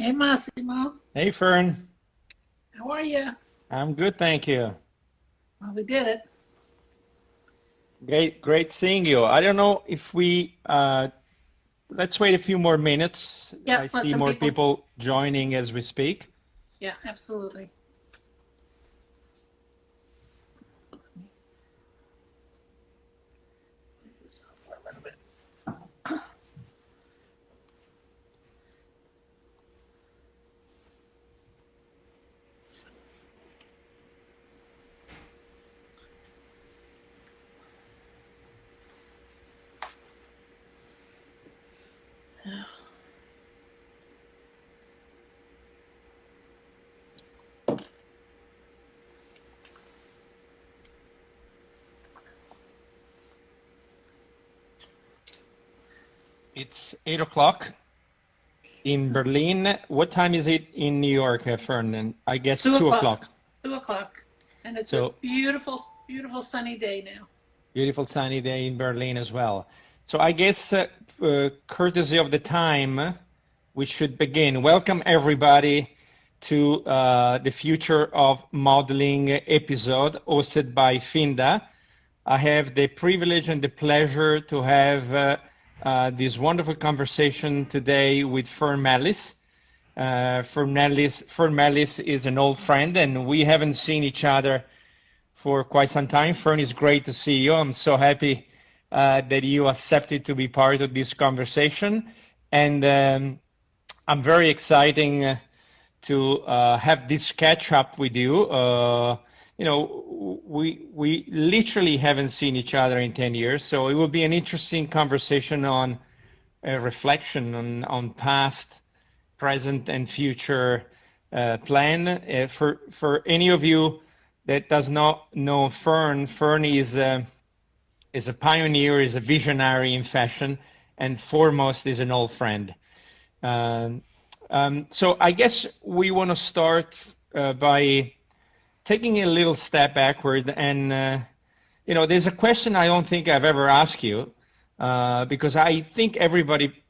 Hey Massimo, Hey Fern, how are you? I'm good, thank you. Well, we did it. Great seeing you. I don't know if let's wait a few more minutes. I Yep, let see some more people. people joining as we speak. Yeah, absolutely. For a little bit. It's 8 o'clock in Berlin. What time is it in New York, Fern? And I guess Two two o'clock. o'clock. 2 o'clock, and it's a So beautiful, beautiful sunny day now. beautiful sunny day in Berlin as well. So I guess courtesy of the time, we should begin. Welcome everybody to the Future of Modeling episode hosted by Finda. I have the privilege and the pleasure to have this wonderful conversation today with Fern Mallis. Fern Mallis is an old friend, and we haven't seen each other for quite some time. Fern, it's great to see you. I'm so happy that you accepted to be part of this conversation, and I'm very exciting to have this catch up with you. We literally haven't seen each other in 10 years, so it will be an interesting conversation on reflection on past, present, and future plan. For any of you that does not know Fern, Fern is a pioneer, is a visionary in fashion, and foremost is an old friend. Um, so I guess we want to start by taking a little step backward, and there's a question I don't think I've ever asked you, because I think everybody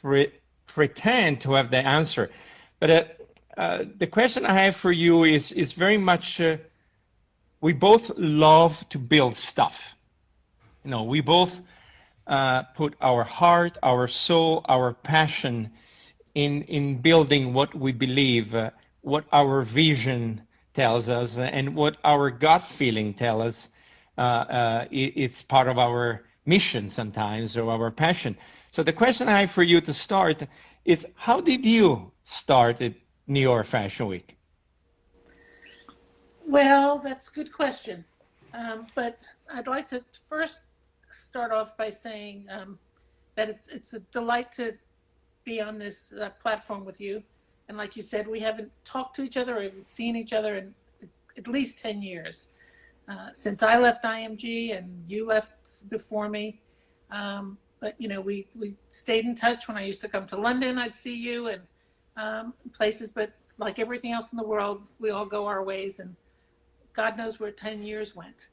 pre pretend to have the answer. But the question I have for you is very much we both love to build stuff. We both put our heart, our soul, our passion in building what we believe, what our vision tells us, and what our gut feeling tells us. It's part of our mission sometimes, or our passion. So the question I have for you to start is, how did you start at New York Fashion Week? Well, that's a good question. But I'd like to first start off by saying that it's a delight to be on this platform with you. And like you said, we haven't talked to each other or even seen each other in at least 10 years. Since I left IMG and you left before me. But we stayed in touch. When I used to come to London, I'd see you and places. But like everything else in the world, we all go our ways, and God knows where 10 years went.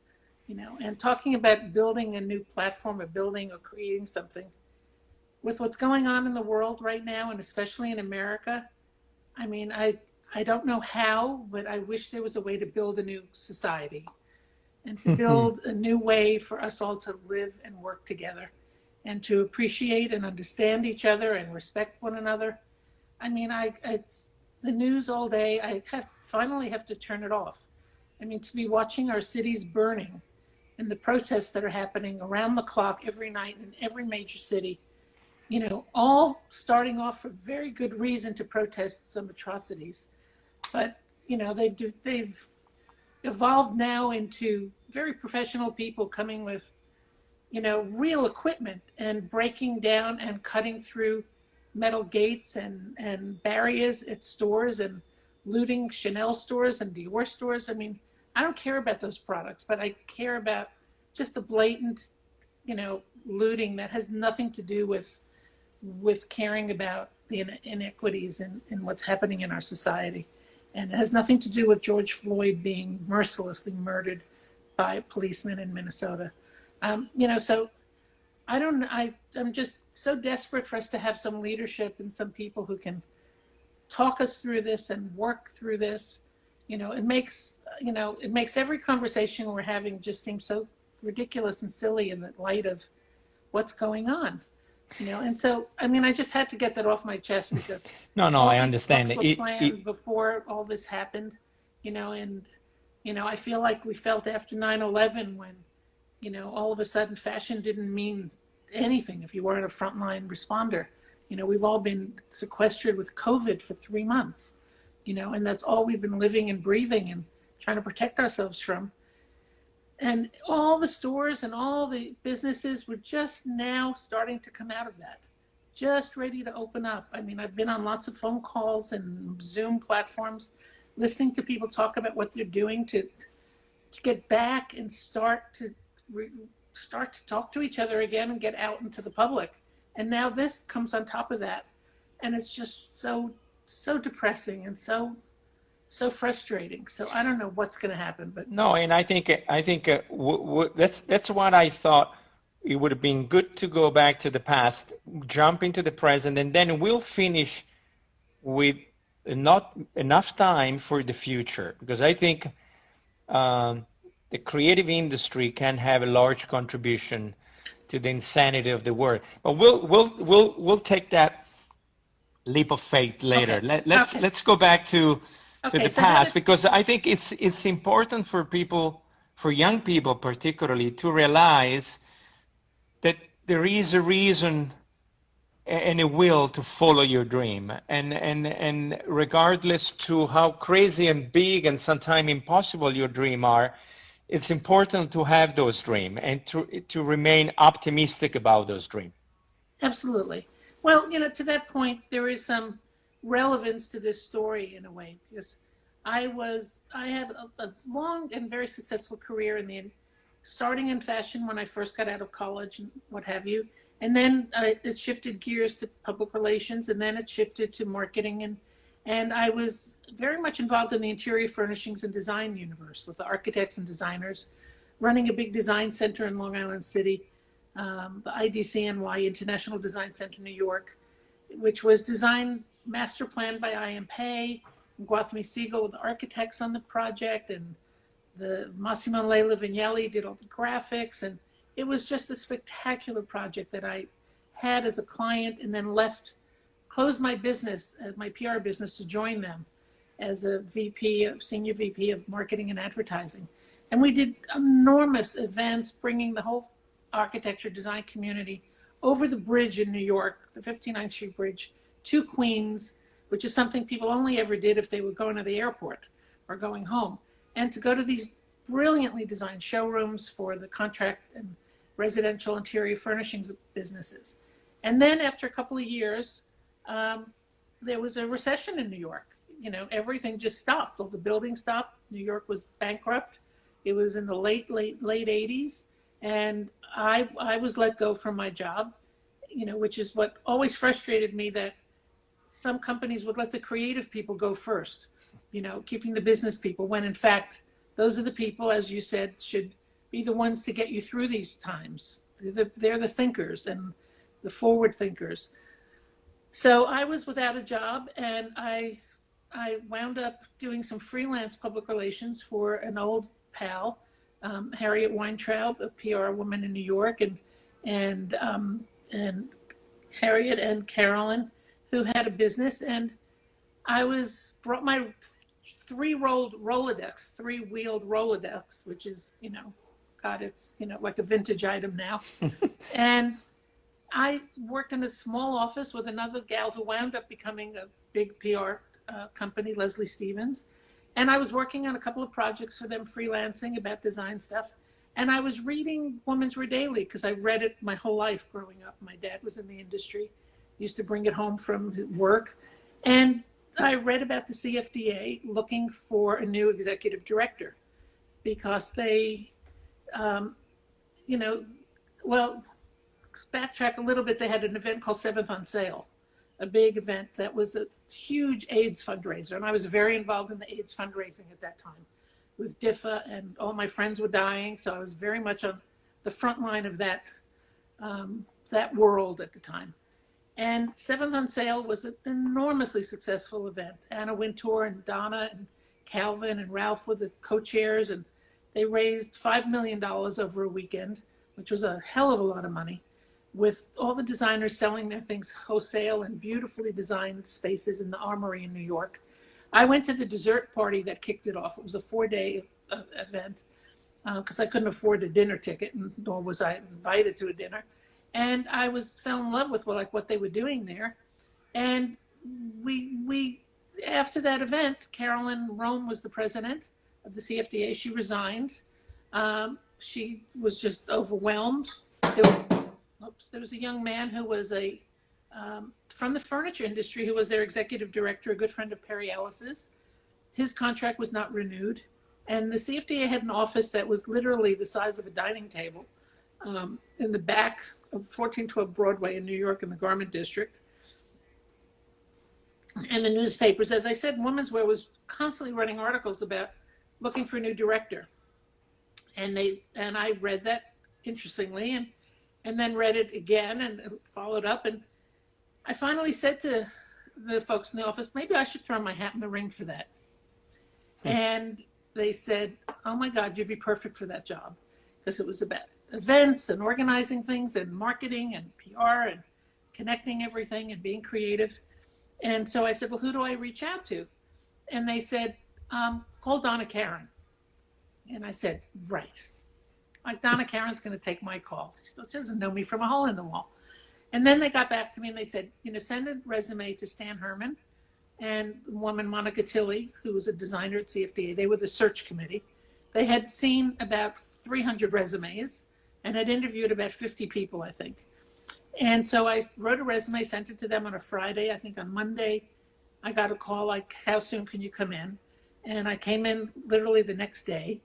And talking about building a new platform, or building or creating something with what's going on in the world right now, and especially in America. I mean, I don't know how, but I wish there was a way to build a new society and to build a new way for us all to live and work together and to appreciate and understand each other and respect one another. I mean, it's the news all day. Finally have to turn it off. I mean, to be watching our cities burning and the protests that are happening around the clock every night in every major city, all starting off for very good reason to protest some atrocities. But, they've evolved now into very professional people coming with, real equipment and breaking down and cutting through metal gates and barriers at stores and looting Chanel stores and Dior stores. I mean, I don't care about those products, but I care about just the blatant, looting that has nothing to do with caring about the inequities in what's happening in our society. And it has nothing to do with George Floyd being mercilessly murdered by policemen in Minnesota. So I don't. I'm just so desperate for us to have some leadership and some people who can talk us through this and work through this. It makes every conversation we're having just seem so ridiculous and silly in the light of what's going on. And so, I mean, I just had to get that off my chest because No, no, all I these understand. talks were It planned before all this happened, and, I feel like we felt after 9/11 when, all of a sudden fashion didn't mean anything if you weren't a frontline responder. We've all been sequestered with COVID for 3 months, and that's all we've been living and breathing and trying to protect ourselves from. And all the stores and all the businesses were just now starting to come out of that, just ready to open up. I mean, I've been on lots of phone calls and Zoom platforms, listening to people talk about what they're doing to get back and start to talk to each other again and get out into the public. And now this comes on top of that, and it's just so depressing and so frustrating. So I don't know what's going to happen, but No, and I think that's what I thought. It would have been good to go back to the past, jump into the present, and then we'll finish with not enough time for the future. Because I think the creative industry can have a large contribution to the insanity of the world. But we'll take that leap of faith later. okay, okay, Let's go back to okay. the So then past, because I think it's important for people, for young people particularly, to realize that there is a reason and a will to follow your dream, and regardless to how crazy and big and sometimes impossible your dream are, it's important to have those dreams and to remain optimistic about those dreams. absolutely. Well, to that point, there is some relevance to this story in a way because I had a long and very successful career in the starting in fashion when I first got out of college and what have you, and then it shifted gears to public relations, and then it shifted to marketing, and I was very much involved in the interior furnishings and design universe with the architects and designers, running a big design center in Long Island City, the IDCNY International Design Center, New York, which was designed master planned by I.M. Pei, and Gauthamy Siegel with the architects on the project, and the Massimo Redaelli did all the graphics, and it was just a spectacular project that I had as a client, and then closed my business, my PR business, to join them as a senior VP of marketing and advertising. And we did enormous events, bringing the whole architecture design community over the bridge in New York, the 59th Street Bridge, to Queens, which is something people only ever did if they were going to the airport or going home, and to go to these brilliantly designed showrooms for the contract and residential interior furnishings businesses. And then after a couple of years, there was a recession in New York. Everything just stopped. All the buildings stopped. New York was bankrupt. It was in the late 80s. And I was let go from my job, which is what always frustrated me, that some companies would let the creative people go first, keeping the business people, when in fact, those are the people, as you said, should be the ones to get you through these times. They're the thinkers and the forward thinkers. So I was without a job, and I wound up doing some freelance public relations for an old pal, Harriet Weintraub, a PR woman in New York, and Harriet and Carolyn, who had a business, and I brought my three-wheeled Rolodex, which is, God, it's, like a vintage item now. And I worked in a small office with another gal who wound up becoming a big PR company, Leslie Stevens. And I was working on a couple of projects for them, freelancing about design stuff. And I was reading Women's Wear Daily because I read it my whole life growing up. My dad was in the industry, used to bring it home from work. And I read about the CFDA looking for a new executive director because they, well, backtrack a little bit, they had an event called Seventh on Sale, a big event that was a huge AIDS fundraiser. And I was very involved in the AIDS fundraising at that time with DIFA, and all my friends were dying. So I was very much on the front line of that world at the time. And Seventh on Sale was an enormously successful event. Anna Wintour and Donna and Calvin and Ralph were the co-chairs, and they raised $5 million over a weekend, which was a hell of a lot of money, with all the designers selling their things wholesale in beautifully designed spaces in the Armory in New York. I went to the dessert party that kicked it off. It was a 4-day event because I couldn't afford a dinner ticket, nor was I invited to a dinner. And I fell in love with what they were doing there. And we after that event, Carolyn Rome was the president of the CFDA. She resigned. She was just overwhelmed. There was a young man who was from the furniture industry who was their executive director, a good friend of Perry Ellis's. His contract was not renewed. And the CFDA had an office that was literally the size of a dining table in the back of 1412 Broadway in New York in the Garment District. And the newspapers, as I said, Women's Wear was constantly running articles about looking for a new director. And I read that, interestingly, and then read it again and followed up. And I finally said to the folks in the office, maybe I should throw my hat in the ring for that. And they said, oh my God, you'd be perfect for that job. Because it was about events and organizing things and marketing and PR and connecting everything and being creative. And so I said, well, who do I reach out to? And they said, call Donna Karan. And I said, right. Like, Donna Karan's going to take my call. She doesn't know me from a hole in the wall. And then they got back to me and they said, send a resume to Stan Herman and the woman, Monica Tilley, who was a designer at CFDA. They were the search committee. They had seen about 300 resumes and had interviewed about 50 people, I think. And so I wrote a resume, sent it to them on a Friday. I think on Monday, I got a call like, how soon can you come in? And I came in literally the next day.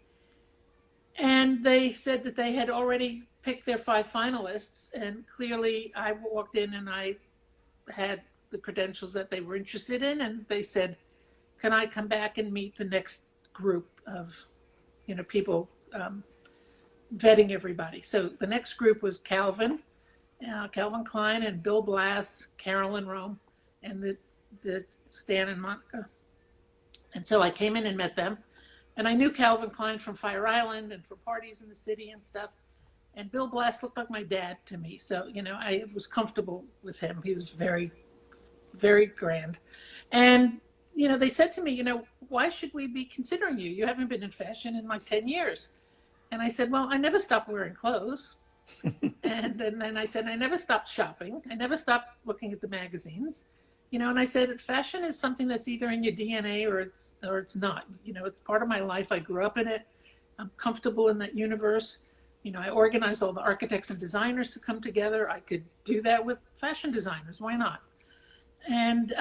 And they said that they had already picked their 5 finalists. And clearly I walked in and I had the credentials that they were interested in. And they said, can I come back and meet the next group of, people vetting everybody. So the next group was Calvin Klein and Bill Blass, Carolyn Rome, and the Stan and Monica. And so I came in and met them. And I knew Calvin Klein from Fire Island and from parties in the city and stuff. And Bill Blass looked like my dad to me. So, I was comfortable with him. He was very, very grand. And, they said to me, why should we be considering you? You haven't been in fashion in like 10 years. And I said, well, I never stopped wearing clothes. and then I said, I never stopped shopping. I never stopped looking at the magazines. And I said, fashion is something that's either in your DNA or it's not. It's part of my life. I grew up in it. I'm comfortable in that universe. I organized all the architects and designers to come together. I could do that with fashion designers. Why not? And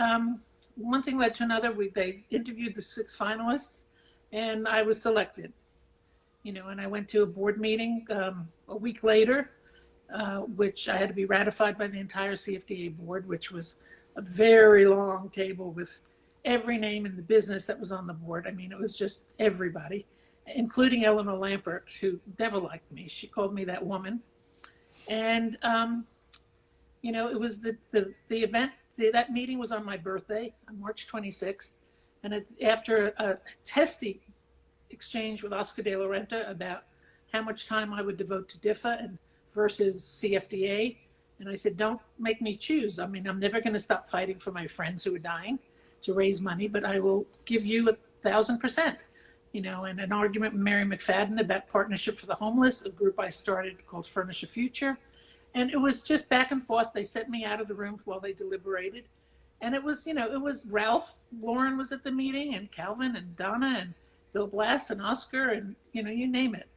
one thing led to another. They interviewed the 6 finalists, and I was selected. And I went to a board meeting a week later, which I had to be ratified by the entire CFDA board, which was a very long table with every name in the business that was on the board. I mean, it was just everybody, including Eleanor Lampert, who never liked me. She called me that woman. And, it was the event, that meeting was on my birthday, on March 26th. And after a testy exchange with Oscar de la Renta about how much time I would devote to DIFA and versus CFDA, and I said, don't make me choose. I mean, I'm never going to stop fighting for my friends who are dying to raise money, but I will give you 1,000%. And an argument with Mary McFadden about Partnership for the Homeless, a group I started called Furnish a Future. And it was just back and forth. They sent me out of the room while they deliberated. And it was, it was Ralph Lauren was at the meeting, and Calvin and Donna and Bill Blass and Oscar and, you name it.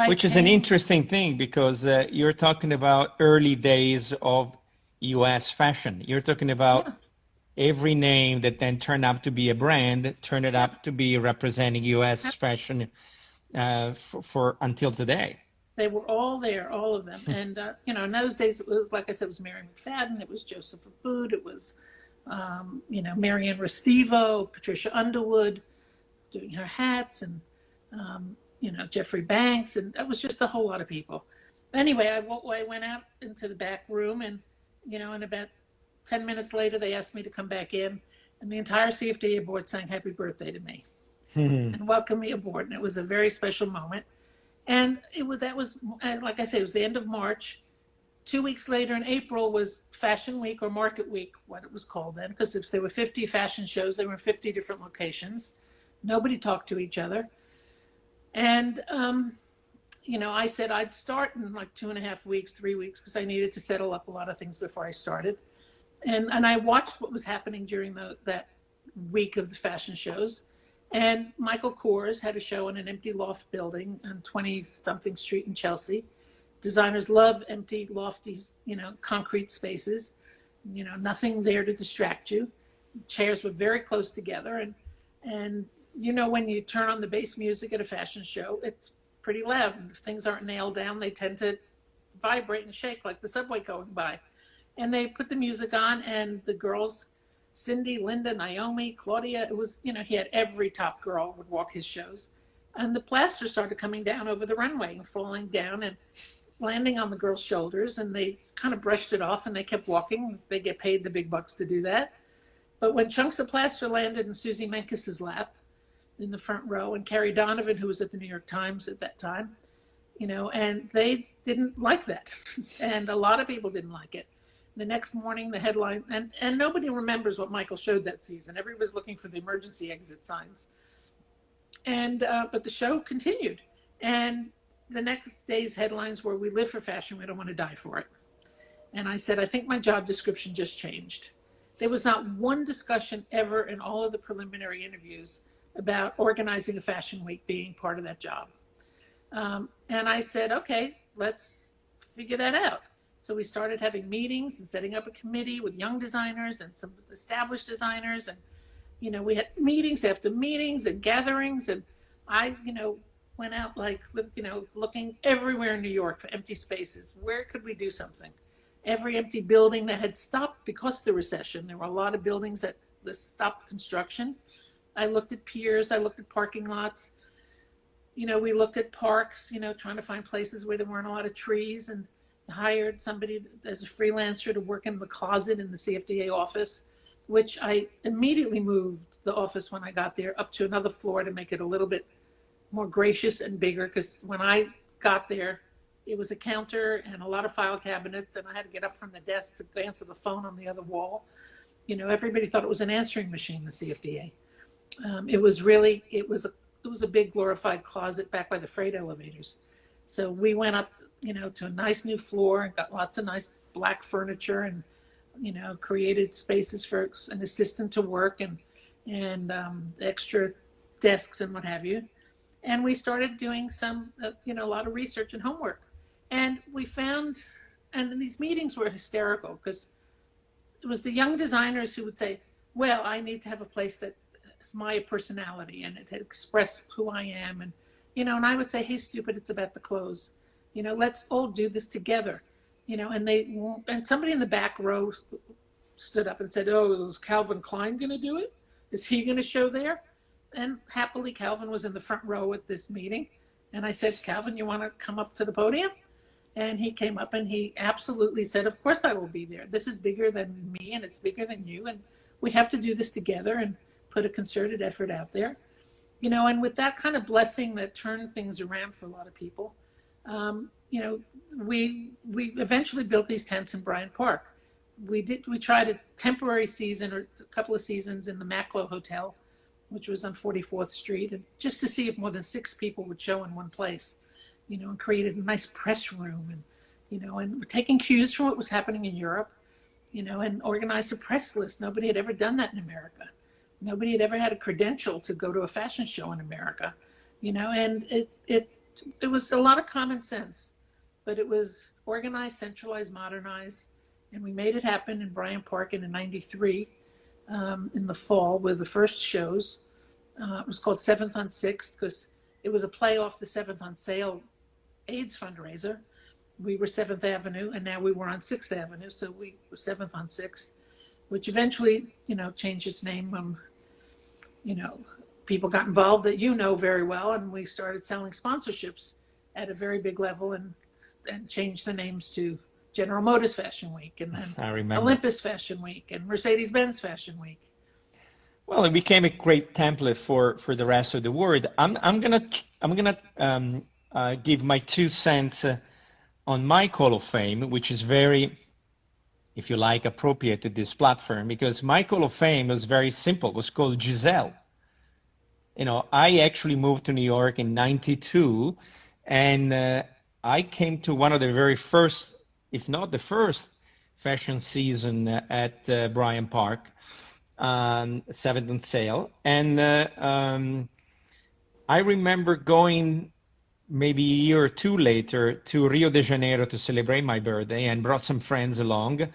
Which is an interesting thing because you're talking about early days of U.S. fashion. You're talking about every name that then turned out to be a brand, turned it up to be representing U.S. fashion for until today. They were all there, all of them. And, in those days, it was, like I said, it was Mary McFadden, it was Joseph Abboud, it was, Marianne Restivo, Patricia Underwood doing her hats, and, Jeffrey Banks, and it was just a whole lot of people. Anyway, I went out into the back room, and and about 10 minutes later, they asked me to come back in, and the entire CFDA board sang happy birthday to me and welcomed me aboard. And it was a very special moment. And that was, like I say, it was the end of March. 2 weeks later in April was Fashion Week or Market Week, what it was called then, because if there were 50 fashion shows, there were 50 different locations. Nobody talked to each other. And, I said I'd start in like 2.5 weeks, 3 weeks, because I needed to settle up a lot of things before I started. And I watched what was happening during that week of the fashion shows. And Michael Kors had a show in an empty loft building on 20-something street in Chelsea. Designers love empty, lofty, concrete spaces. Nothing there to distract you. Chairs were very close together, and when you turn on the bass music at a fashion show, it's pretty loud. And if things aren't nailed down, they tend to vibrate and shake like the subway going by. And they put the music on, and the girls, Cindy, Linda, Naomi, Claudia, it was, he had every top girl would walk his shows. And the plaster started coming down over the runway and falling down and landing on the girls' shoulders, and they kind of brushed it off and they kept walking. They get paid the big bucks to do that. But when chunks of plaster landed in Susie Menkes's lap in the front row, and Carrie Donovan, who was at the New York Times at that time, and they didn't like that. And a lot of people didn't like it. The next morning, the headline, and nobody remembers what Michael showed that season. Everybody's looking for the emergency exit signs. And but the show continued. And the next day's headlines were, "We live for fashion, we don't want to die for it." And I said, I think my job description just changed. There was not one discussion ever in all of the preliminary interviews about organizing a fashion week being part of that job. And I said, okay, let's figure that out. So we started having meetings and setting up a committee with young designers and some established designers. And, we had meetings after meetings and gatherings. And I, went out looking everywhere in New York for empty spaces. Where could we do something? Every empty building that had stopped because of the recession. There were a lot of buildings that stopped construction. I looked at piers, I looked at parking lots. We looked at parks, trying to find places where there weren't a lot of trees, and hired somebody as a freelancer to work in the closet in the CFDA office, which I immediately moved the office when I got there up to another floor to make it a little bit more gracious and bigger, because when I got there, it was a counter and a lot of file cabinets, and I had to get up from the desk to answer the phone on the other wall. Everybody thought it was an answering machine, the CFDA. It was a big glorified closet back by the freight elevators. So we went up, to a nice new floor and got lots of nice black furniture, and, created spaces for an assistant to work, and extra desks and what have you. And we started doing some, a lot of research and homework. And we found, and these meetings were hysterical, because it was the young designers who would say, well, I need to have a place that is my personality and to express who I am. And, and I would say, hey, stupid, it's about the clothes. Let's all do this together. And somebody in the back row stood up and said, oh, is Calvin Klein going to do it? Is he going to show there? And happily, Calvin was in the front row at this meeting. And I said, Calvin, you want to come up to the podium? And he came up and he absolutely said, of course I will be there. This is bigger than me and it's bigger than you. And we have to do this together and put a concerted effort out there. And with that kind of blessing that turned things around for a lot of people, we eventually built these tents in Bryant Park. We tried a temporary season or a couple of seasons in the Macklowe Hotel, which was on 44th Street, and just to see if more than 6 people would show in one place, and created a nice press room, and, and taking cues from what was happening in Europe, and organized a press list. Nobody had ever done that in America. Nobody had ever had a credential to go to a fashion show in America, and it was a lot of common sense, but it was organized, centralized, modernized, and we made it happen in Bryant Park in '93. In the fall with the first shows. It was called 7th on 6th because it was a play off the 7th on Sale AIDS fundraiser. We were 7th Avenue and now we were on 6th Avenue. So we were 7th on 6th, which eventually, changed its name when, people got involved that very well. And we started selling sponsorships at a very big level. And and changed the names to General Motors Fashion Week, and then I remember. Olympus Fashion Week, and Mercedes-Benz Fashion Week. Well, it became a great template for the rest of the world. I'm gonna give my 2 cents on my Call of Fame, which is very, if you like, appropriate to this platform, because my Call of Fame was very simple. It was called Giselle. I actually moved to New York in '92, and I came to one of the very first, if not the first, fashion season at Bryant Park, 7th and Sale. And I remember going maybe a year or two later to Rio de Janeiro to celebrate my birthday and brought some friends along.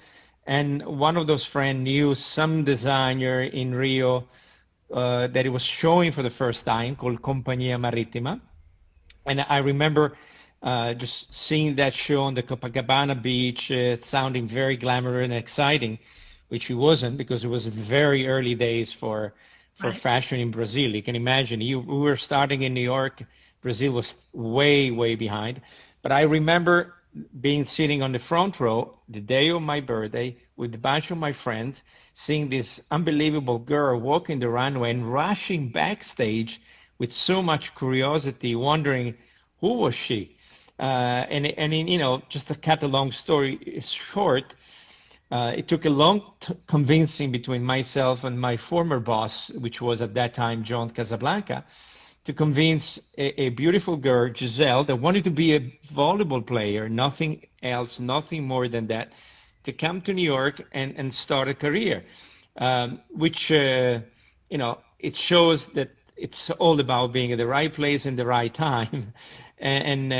And one of those friends knew some designer in Rio that it was showing for the first time called Compagnia Marittima. And I remember just seeing that show on the Copacabana beach, sounding very glamorous and exciting, which it wasn't because it was very early days for Right. fashion in Brazil. You can imagine, we were starting in New York. Brazil was way, way behind. But I remember being sitting on the front row the day of my birthday with a bunch of my friends, seeing this unbelievable girl walking the runway and rushing backstage with so much curiosity, wondering who was she. Just to cut a long story short, it took a long convincing between myself and my former boss, which was at that time John Casablanca, to convince a beautiful girl, Giselle, that wanted to be a volleyball player, nothing else, nothing more than that, to come to New York and start a career, which, it shows that it's all about being at the right place in the right time. And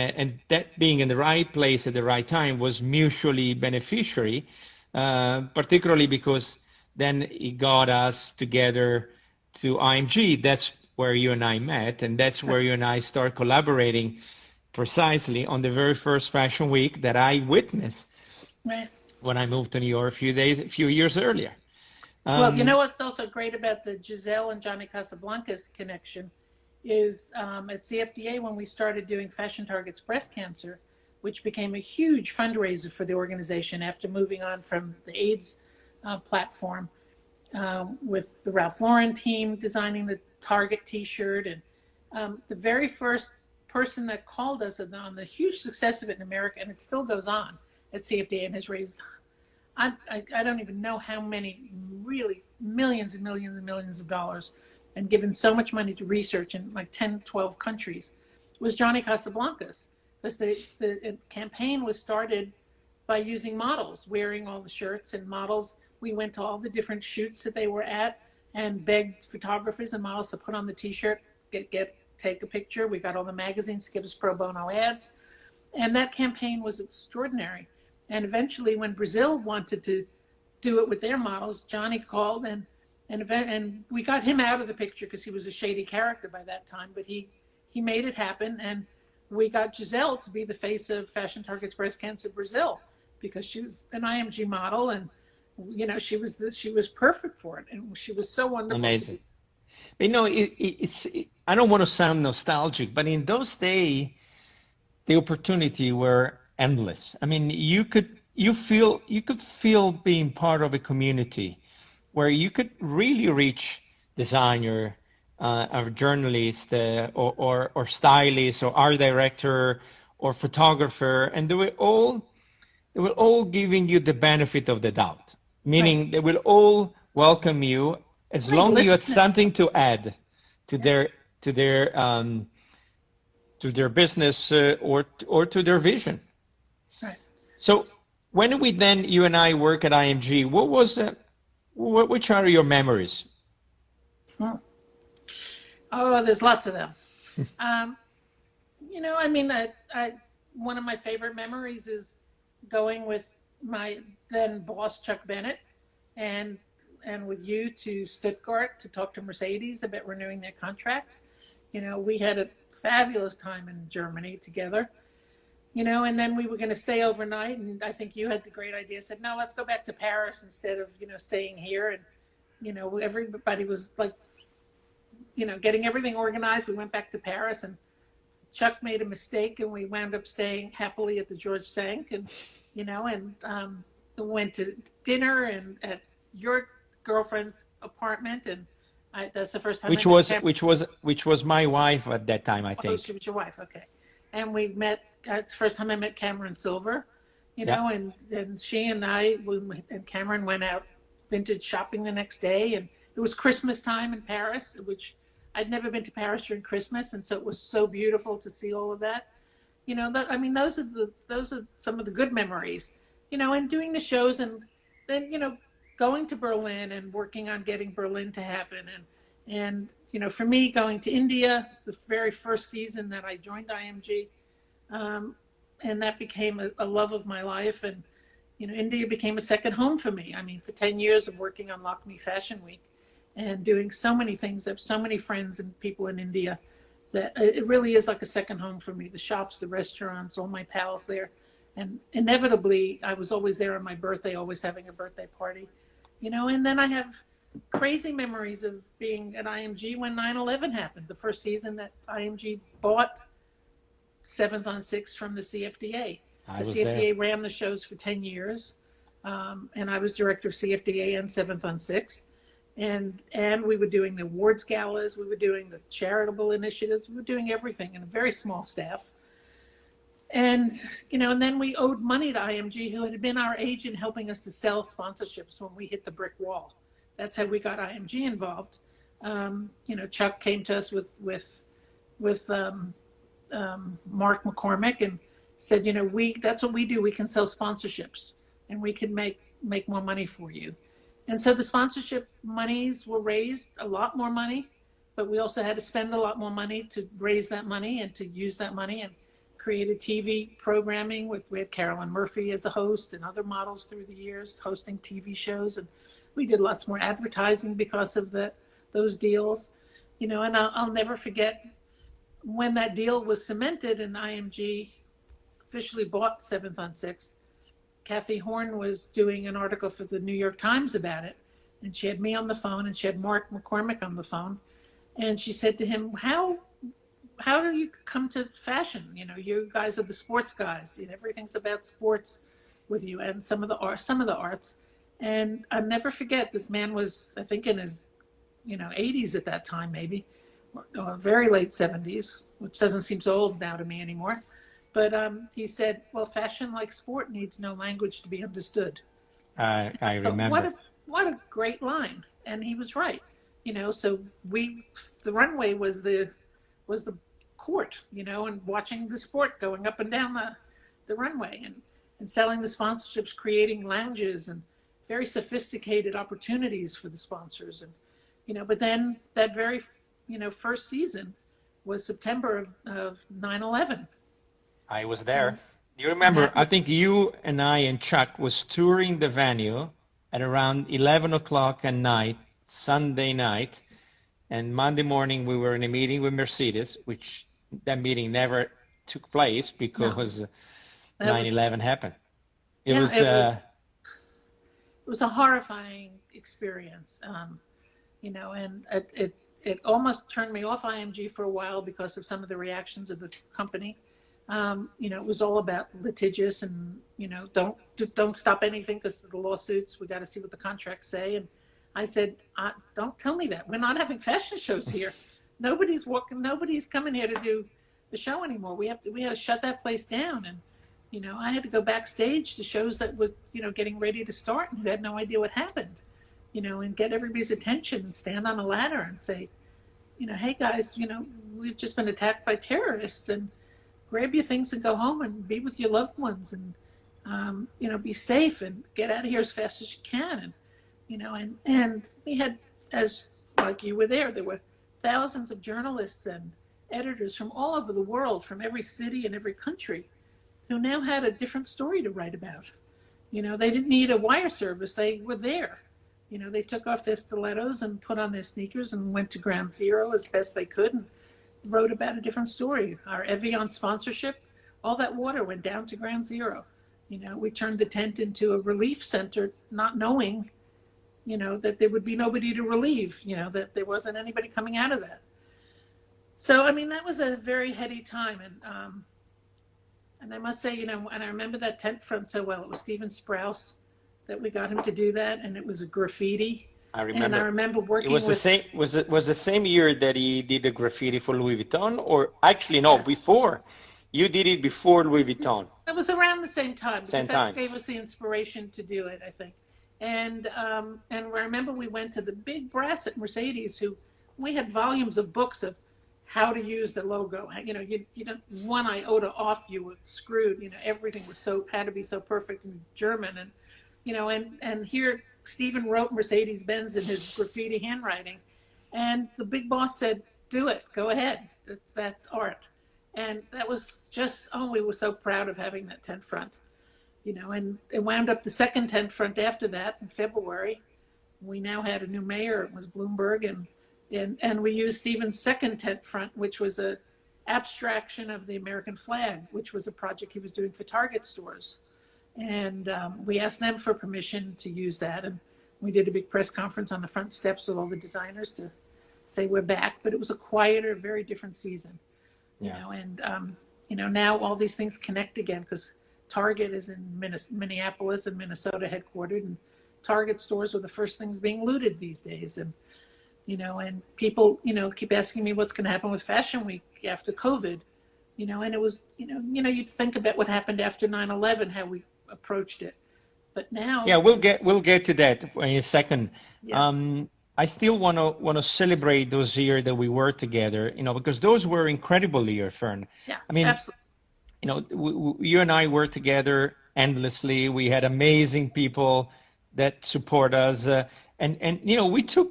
that being in the right place at the right time was mutually beneficiary, particularly because then it got us together to IMG. That's where you and I met, and that's where you and I start collaborating precisely on the very first fashion week that I witnessed Right. when I moved to New York a few years earlier. Well, you know what's also great about the Giselle and Johnny Casablancas connection is at CFDA when we started doing Fashion Target's breast cancer, which became a huge fundraiser for the organization after moving on from the AIDS platform, with the Ralph Lauren team designing the Target T-shirt, and the very first person that called us on the huge success of it in America, and it still goes on at CFDA and has raised, I don't even know how many, really millions and millions and millions of dollars, and given so much money to research in like 10, 12 countries, was Johnny Casablancas. Because the campaign was started by using models, wearing all the shirts and models. We went to all the different shoots that they were at and begged photographers and models to put on the T-shirt, take a picture. We got all the magazines to give us pro bono ads. And that campaign was extraordinary. And eventually when Brazil wanted to do it with their models, Johnny called and we got him out of the picture because he was a shady character by that time, but he made it happen. And we got Giselle to be the face of Fashion Target's Breast Cancer Brazil because she was an IMG model, and she was perfect for it, and she was so wonderful. Amazing. I don't want to sound nostalgic, but in those days, the opportunity were endless. I mean, you could feel being part of a community where you could really reach designer, or journalist, or stylist, or art director, or photographer, and they were all giving you the benefit of the doubt, meaning Right. they will all welcome you as Right. long as you had Listen. something to add to their business, or to their vision. Right. So when you and I work at IMG, which are your memories? Oh, there's lots of them. Um, one of my favorite memories is going with my then boss Chuck Bennett, and with you to Stuttgart to talk to Mercedes about renewing their contracts. We had a fabulous time in Germany together. And then we were going to stay overnight, and I think you had the great idea. Said, no, let's go back to Paris instead of staying here. And everybody was like, getting everything organized. We went back to Paris, and Chuck made a mistake, and we wound up staying happily at the George Sank, and went to dinner and at your girlfriend's apartment, and that's the first time I which met was Cameron. which was my wife at that time, I Oh, think. she was your wife, okay. And we met. It's the first time I met Cameron Silver, Yeah. and she and and Cameron went out vintage shopping the next day, and it was Christmas time in Paris, which I'd never been to Paris during Christmas, and so it was so beautiful to see all of that. I mean, those are some of the good memories, and doing the shows, and then going to Berlin and working on getting Berlin to happen, and for me, going to India the very first season that I joined IMG, and that became a love of my life, and India became a second home for me. I mean, for 10 years of working on Lakme Fashion Week and doing so many things, I have so many friends and people in India that it really is like a second home for me. The shops, the restaurants, all my pals there. And inevitably, I was always there on my birthday, always having a birthday party. And then I have crazy memories of being at IMG when 9/11 happened, the first season that IMG bought 7th on 6 from the CFDA. The CFDA ran the shows for 10 years, and I was director of CFDA and 7th on 6. And we were doing the awards galas, we were doing the charitable initiatives, we were doing everything in a very small staff. And and then we owed money to IMG, who had been our agent helping us to sell sponsorships when we hit the brick wall. That's how we got IMG involved. Chuck came to us with Mark McCormick and said, that's what we do. We can sell sponsorships, and we can make more money for you. And so the sponsorship monies were raised, a lot more money, but we also had to spend a lot more money to raise that money and to use that money, and created TV programming we had Carolyn Murphy as a host and other models through the years hosting TV shows. And we did lots more advertising because of those deals, and I'll never forget when that deal was cemented and IMG officially bought 7th on 6th. Kathy Horn was doing an article for the New York Times about it, and she had me on the phone and she had Mark McCormick on the phone, and she said to him, how do you come to fashion? You guys are the sports guys. Everything's about sports with you, and some of the arts. And I'll never forget, this man was, I think, in his 80s at that time, maybe, or very late 70s, which doesn't seem so old now to me anymore. But he said, well, fashion, like sport, needs no language to be understood. I remember. What a great line. And he was right. So the runway was the court, and watching the sport going up and down the runway, and selling the sponsorships, creating lounges and very sophisticated opportunities for the sponsors. And, but then that very, first season was September of 9/11. I was there. You remember, I think you and I and Chuck was touring the venue at around 11 o'clock at night, Sunday night. And Monday morning, we were in a meeting with Mercedes, which that meeting never took place because 9/11 happened. It was a horrifying experience, and it almost turned me off IMG for a while because of some of the reactions of the company. It was all about litigious and, don't stop anything because of the lawsuits. We got to see what the contracts say. And I said, don't tell me that. We're not having fashion shows here. Nobody's coming here to do the show anymore. We have to shut that place down. And, I had to go backstage to shows that were, getting ready to start and who had no idea what happened, and get everybody's attention and stand on a ladder and say, hey guys, we've just been attacked by terrorists, and grab your things and go home and be with your loved ones, and, be safe and get out of here as fast as you can. And, and we had, as like you were there were thousands of journalists and editors from all over the world, from every city and every country, who now had a different story to write about. They didn't need a wire service. They were there. They took off their stilettos and put on their sneakers and went to ground zero as best they could and wrote about a different story. Our Evian sponsorship, all that water went down to ground zero. We turned the tent into a relief center, not knowing, that there would be nobody to relieve, that there wasn't anybody coming out of that. So I mean that was a very heady time, and I must say, and I remember that tent front so well. It was Stephen Sprouse that we got him to do that, and it was a graffiti. I And I remember. remember It working was the with, same was the same year that he did the graffiti for Louis Vuitton, or actually no, yes, before. You did it before Louis Vuitton, it was around the same time because same that time. gave us the inspiration to do it, I think. And I remember we went to the big brass at Mercedes, who we had volumes of books of how to use the logo. You don't one iota off, you were screwed. Everything was so had to be so perfect in German, and here Stephen wrote Mercedes Benz in his graffiti handwriting, and the big boss said, "Do it, go ahead. That's art." And that was just, oh, we were so proud of having that tent front, and it wound up the second tent front after that in February. We now had a new mayor. It was Bloomberg, and we used Stephen's second tent front, which was a abstraction of the American flag, which was a project he was doing for Target stores. And we asked them for permission to use that, and we did a big press conference on the front steps with all the designers to say we're back. But it was a quieter, very different season, Yeah. and now all these things connect again because Target is in Minneapolis and Minnesota headquartered, and Target stores were the first things being looted these days. And people, keep asking me what's going to happen with Fashion Week after COVID, and it was, you'd think about what happened after 9/11, how we approached it. But Yeah, now, we'll get to that in a second. yeah, Um, I still want to celebrate those years that we were together, because those were incredible years, Fern. yeah, I mean, absolutely. you and I worked together endlessly. We had amazing people that support us, and we took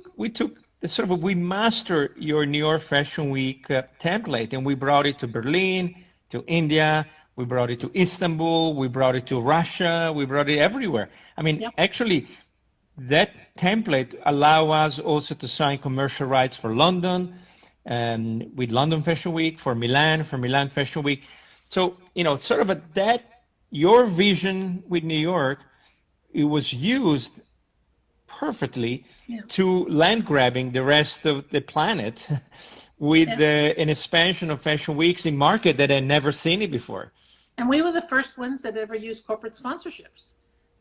the sort of we mastered your New York Fashion Week template, and we brought it to Berlin, to India. We brought it to Istanbul. We brought it to Russia. We brought it everywhere. I mean, Yeah. actually, that template allow us also to sign commercial rights for London, with London Fashion Week, for Milan Fashion Week. So, sort of your vision with New York, it was used perfectly Yeah. to land grabbing the rest of the planet with Yeah. an expansion of fashion weeks in market that had never seen it before. And we were the first ones that ever used corporate sponsorships.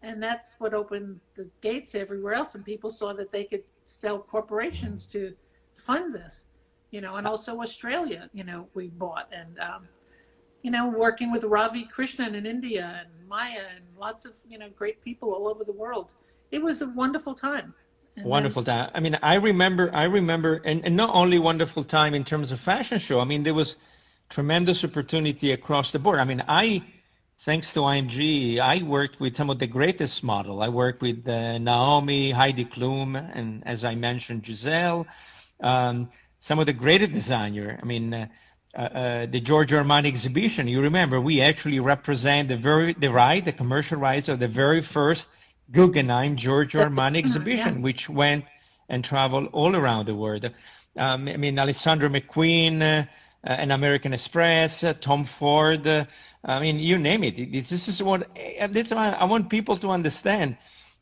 And that's what opened the gates everywhere else. And people saw that they could sell corporations to fund this, and also Australia, we bought. And, working with Ravi Krishnan in India and Maya and lots of, great people all over the world. It was a wonderful time. And then, Wonderful time. I mean, I remember, and not only wonderful time in terms of fashion show. I mean, there was tremendous opportunity across the board. I mean, thanks to IMG, I worked with some of the greatest model. I worked with Naomi, Heidi Klum, and as I mentioned, Giselle, some of the greatest designer. I mean, the Giorgio Armani exhibition. You remember, we actually represent the commercial rights of the very first Guggenheim Giorgio Armani yeah, exhibition, which went and traveled all around the world. I mean, Alessandro McQueen, an American Express, Tom Ford. I mean, you name it. This is what I want people to understand.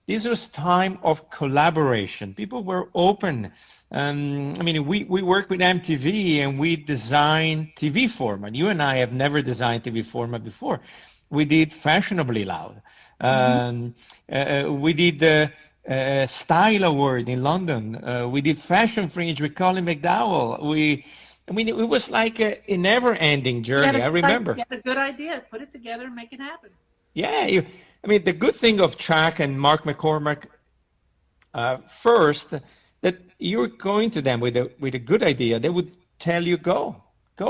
This was time of collaboration. People were open. I mean, we work with MTV and we design TV format. You and I have never designed TV format before. We did Fashionably Loud. hmm We did the Style Award in London. We did Fashion Fringe with Colin McDowell. I mean, it was like a never-ending journey. I remember. you had a good idea, put it together and make it happen. Yeah, I mean, the good thing of Chuck and Mark McCormack, first, that you're going to them with a good idea, they would tell you go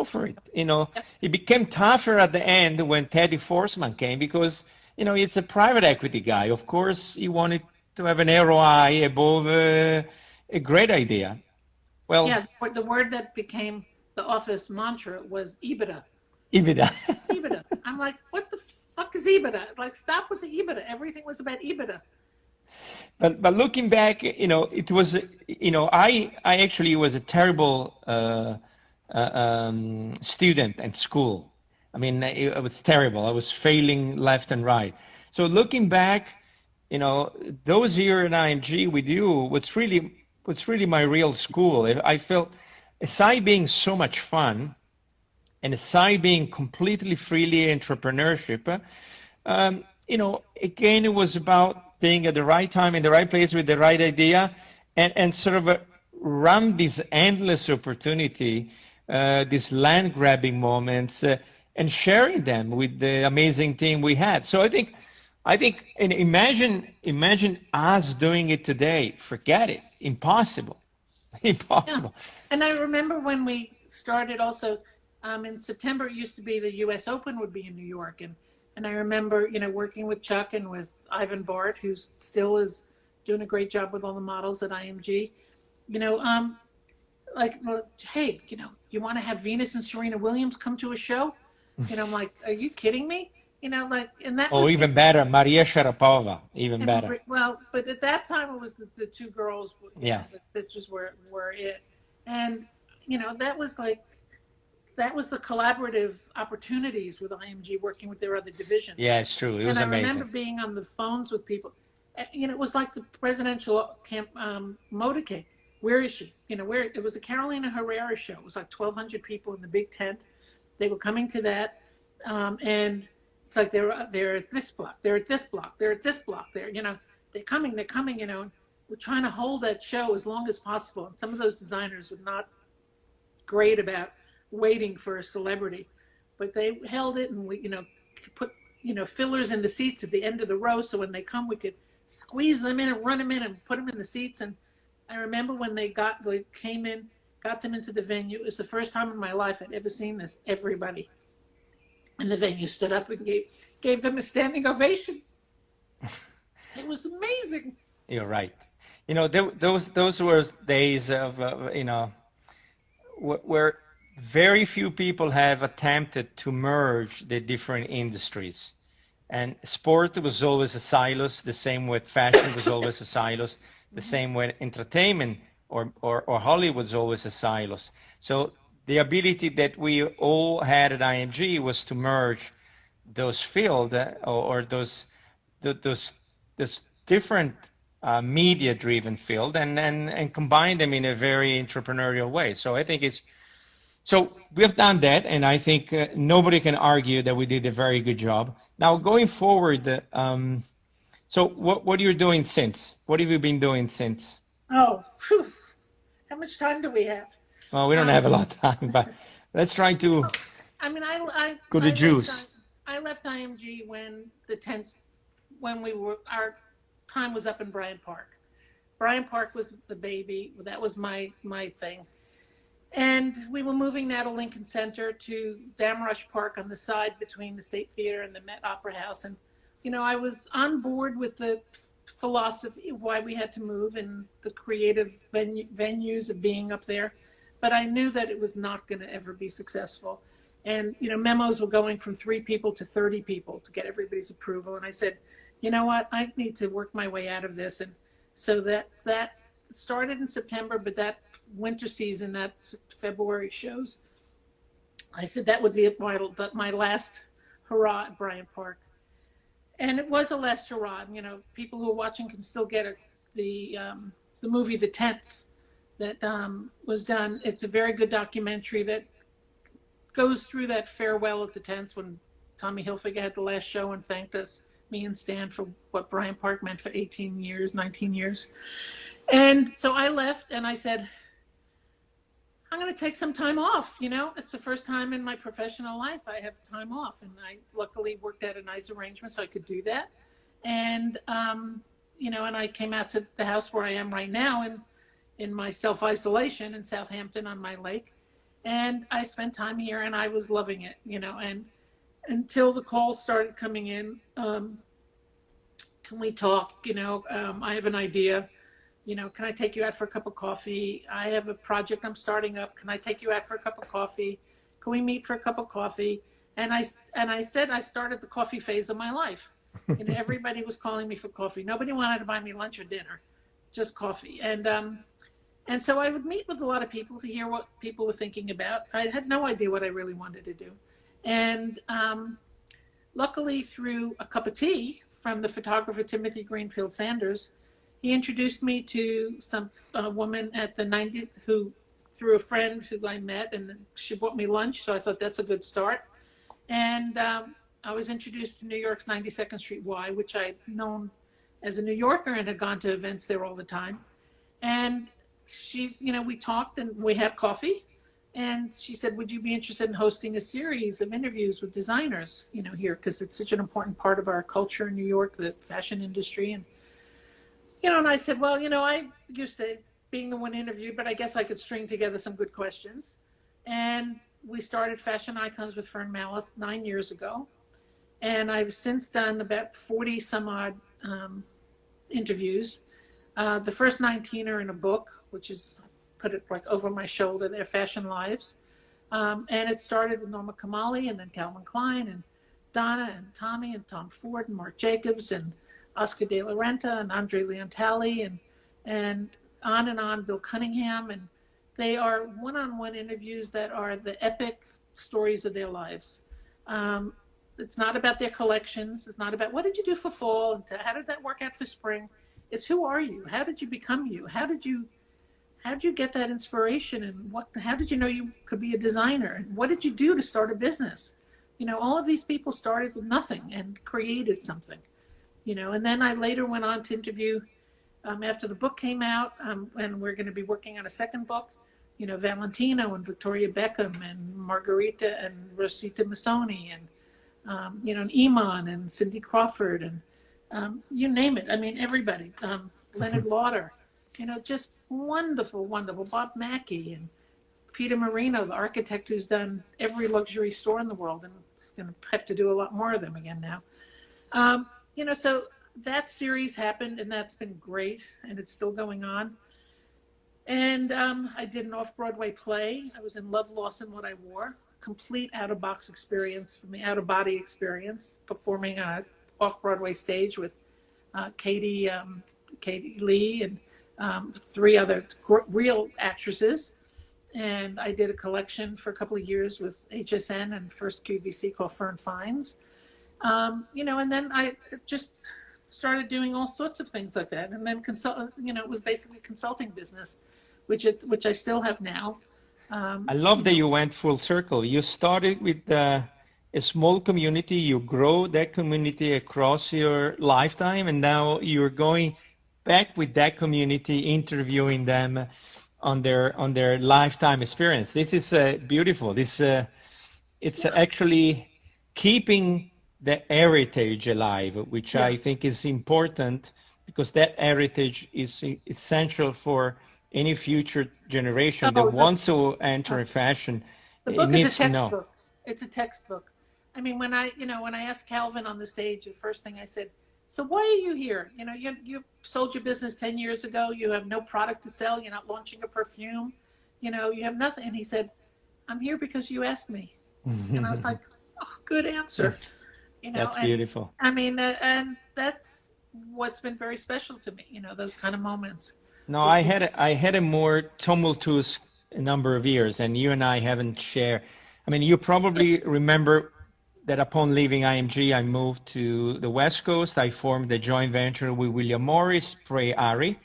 for it. Yep. It became tougher at the end when Teddy Forsman came because it's a private equity guy. Of course, he wanted to have an ROI above a great idea. Well, Yeah, the word that became the office mantra was EBITDA. EBITDA. EBITDA. I'm like, what the fuck is EBITDA? Like, stop with the EBITDA. Everything was about EBITDA. But looking back, it was, I actually was a terrible student at school. I mean, it was terrible. I was failing left and right. So looking back, those years in IMG with you was really my real school. I felt aside being so much fun, and aside being completely freely entrepreneurship, again, it was about being at the right time in the right place with the right idea, and sort of run this endless opportunity, these land grabbing moments, and sharing them with the amazing team we had. So I think, and imagine us doing it today. Forget it. Impossible. Yeah. Impossible. And I remember when we started also in September, it used to be the US Open would be in New York. And I remember, working with Chuck and with Ivan Bart, who still is doing a great job with all the models at IMG. You know, like, well, hey, you want to have Venus and Serena Williams come to a show? I'm like, are you kidding me? Like, and that Or was even better, Maria Sharapova, even better. well, but at that time it was the two girls, Yeah. the sisters were it, and that was like that was the collaborative opportunities with IMG working with their other divisions, Yeah, it's true. It and was I remember amazing. being on the phones with people. It was like the presidential motorcade. Where is she? Where it was a Carolina Herrera show. It was like 1,200 people in the big tent. They were coming to that, and it's like they're at this block, they're at this block, they're at this block. They're coming, we're trying to hold that show as long as possible. And some of those designers were not great about waiting for a celebrity, but they held it, and we put fillers in the seats at the end of the row, so when they come, we could squeeze them in and run them in and put them in the seats. And I remember when they came in, got them into the venue. It was the first time in my life I'd ever seen this. Everybody in the venue stood up and gave them a standing ovation. It was amazing. You're right. Those were days of where very few people have attempted to merge the different industries. And sport was always a silos, the same with fashion was always a silos, the same with entertainment or Hollywood was always a silos. So the ability that we all had at IMG was to merge those fields or those different media-driven field and combine them in a very entrepreneurial way. So I think so we have done that, and I think nobody can argue that we did a very good job. Now going forward, so what are you doing since? What have you been doing since? Oh, phew. How much time do we have? Well, we don't have a lot of time, but let's try to I mean, I go to juice. I left IMG when our time was up in Bryant Park. Bryant Park was the baby. That was my thing. And we were moving now to Lincoln Center to Damrush Park on the side between the State Theater and the Met Opera House. And, I was on board with the philosophy of why we had to move and the creative venues of being up there. But I knew that it was not going to ever be successful. And, memos were going from 3 people to 30 people to get everybody's approval. And I said, you know what, I need to work my way out of this. And so that started in September, but that winter season, that February shows, I said that would be my last hurrah at Bryant Park. And it was a last hurrah. People who are watching can still get the movie The Tents that was done. It's a very good documentary that goes through that farewell at the Tents when Tommy Hilfiger had the last show and thanked us, me and Stan, for what Bryant Park meant for 18 years, 19 years. And so I left and I said, I'm going to take some time off. It's the first time in my professional life I have time off. And I luckily worked out a nice arrangement so I could do that. And, and I came out to the house where I am right now in my self-isolation in Southampton on my lake. And I spent time here and I was loving it, and until the calls started coming in, can we talk? I have an idea. Can I take you out for a cup of coffee? I have a project I'm starting up. Can I take you out for a cup of coffee? Can we meet for a cup of coffee? And I said I started the coffee phase of my life. Everybody was calling me for coffee. Nobody wanted to buy me lunch or dinner, just coffee. And so I would meet with a lot of people to hear what people were thinking about. I had no idea what I really wanted to do. And luckily, through a cup of tea from the photographer Timothy Greenfield Sanders, he introduced me to some woman at the 90th who through a friend who I met, and she bought me lunch, so I thought that's a good start. And I was introduced to New York's 92nd Street Y, which I'd known as a New Yorker and had gone to events there all the time. And we talked and we had coffee. And she said, would you be interested in hosting a series of interviews with designers, here? Because it's such an important part of our culture in New York, the fashion industry. And I said, well, I used to being the one interviewed, but I guess I could string together some good questions. And we started Fashion Icons with Fern Mallis 9 years ago. And I've since done about 40 some odd interviews. The first 19 are in a book, which is put it like over my shoulder, their fashion lives. And it started with Norma Kamali and then Calvin Klein and Donna and Tommy and Tom Ford and Marc Jacobs and Oscar de la Renta and Andre Leontali and on, Bill Cunningham. And they are one-on-one interviews that are the epic stories of their lives. It's not about their collections. It's not about what did you do for fall and how did that work out for spring. It's who are you? How did you become you? How did you get that inspiration? And how did you know you could be a designer? And what did you do to start a business? All of these people started with nothing and created something. And then I later went on to interview after the book came out, and we're going to be working on a second book. Valentino and Victoria Beckham and Margarita and Rosita Missoni and and Iman and Cindy Crawford and you name it. I mean, everybody. Leonard Lauder. Just wonderful, wonderful. Bob Mackie and Peter Marino, the architect who's done every luxury store in the world, and is going to have to do a lot more of them again now. So that series happened, and that's been great, and it's still going on. And I did an off-Broadway play. I was in Love, Loss, and What I Wore. Complete out-of-box experience, from the out-of-body experience, performing on an off-Broadway stage with Katie Lee and three other real actresses. And I did a collection for a couple of years with HSN and First QVC called Fern Finds. And then I just started doing all sorts of things like that. And then it was basically a consulting business, which I still have now. I love that you went full circle. You started with a small community, you grow that community across your lifetime, and now you're going back with that community, interviewing them on their lifetime experience. This is beautiful. It's actually keeping the heritage alive, which I think is important, because that heritage is essential for any future generation that wants to enter fashion. The book is a textbook. It's a textbook. I mean, when I asked Calvin on the stage, the first thing I said, so why are you here? You sold your business 10 years ago. You have no product to sell. You're not launching a perfume. You have nothing. And he said, I'm here because you asked me. And I was like, oh, good answer. That's beautiful. And that's what's been very special to me, those kind of moments. No, I had a more tumultuous number of years, and you and I haven't shared. I mean, you probably remember that upon leaving IMG, I moved to the West Coast. I formed a joint venture with William Morris, pre-Ari.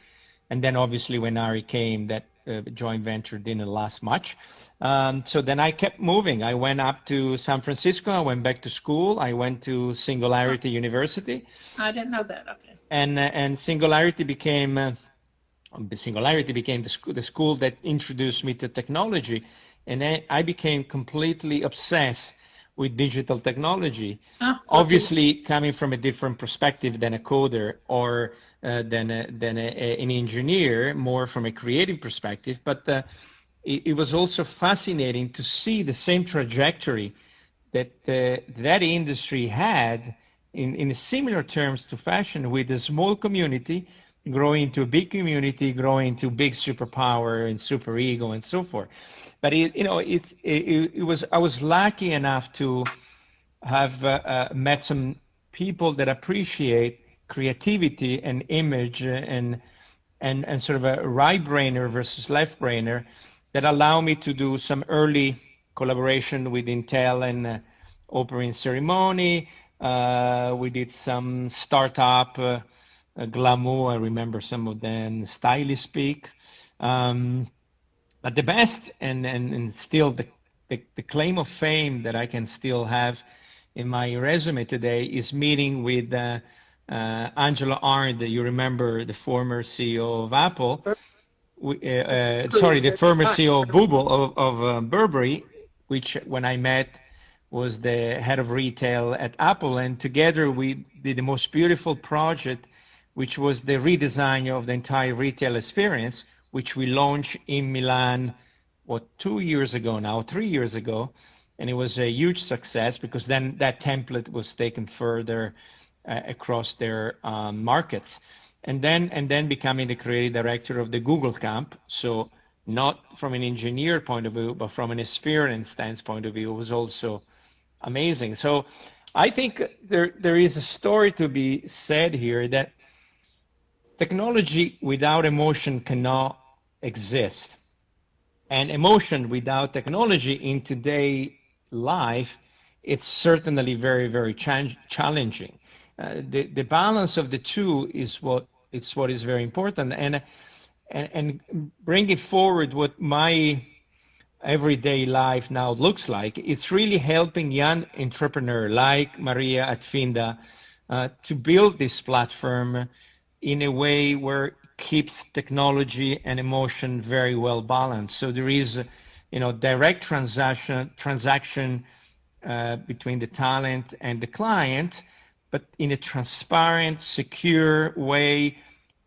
And then obviously when Ari came, that joint venture didn't last much. So then I kept moving. I went up to San Francisco. I went back to school. I went to Singularity University. I didn't know that. Okay. And Singularity became the school that introduced me to technology. And I became completely obsessed with digital technology, obviously coming from a different perspective than a coder or than an engineer, more from a creative perspective. But it was also fascinating to see the same trajectory that that industry had in similar terms to fashion, with a small community growing into a big community, growing into big superpower and super ego and so forth. But I was lucky enough to have met some people that appreciate creativity and image and sort of a right brainer versus left brainer, that allow me to do some early collaboration with Intel and Opera and Ceremony. We did some startup glamour. I remember some of them, Stylist Speak. But the best and still the claim of fame that I can still have in my resume today is meeting with Angela Arndt. You remember the former CEO of Apple, sorry, the former CEO of Burberry, which when I met was the head of retail at Apple, and together we did the most beautiful project, which was the redesign of the entire retail experience, which we launched in Milan, 2 years ago now, 3 years ago, and it was a huge success because then that template was taken further across their markets and then becoming the creative director of the Google camp. So not from an engineer point of view, but from an experience standpoint of view, it was also amazing. So I think there is a story to be said here that technology without emotion cannot exist. And emotion without technology in today's life, it's certainly very, very challenging. The balance of the two is what is very important. And bring it forward what my everyday life now looks like. It's really helping young entrepreneurs like Maria at Finda to build this platform in a way where it keeps technology and emotion very well balanced. So there is, direct transaction between the talent and the client, but in a transparent, secure way,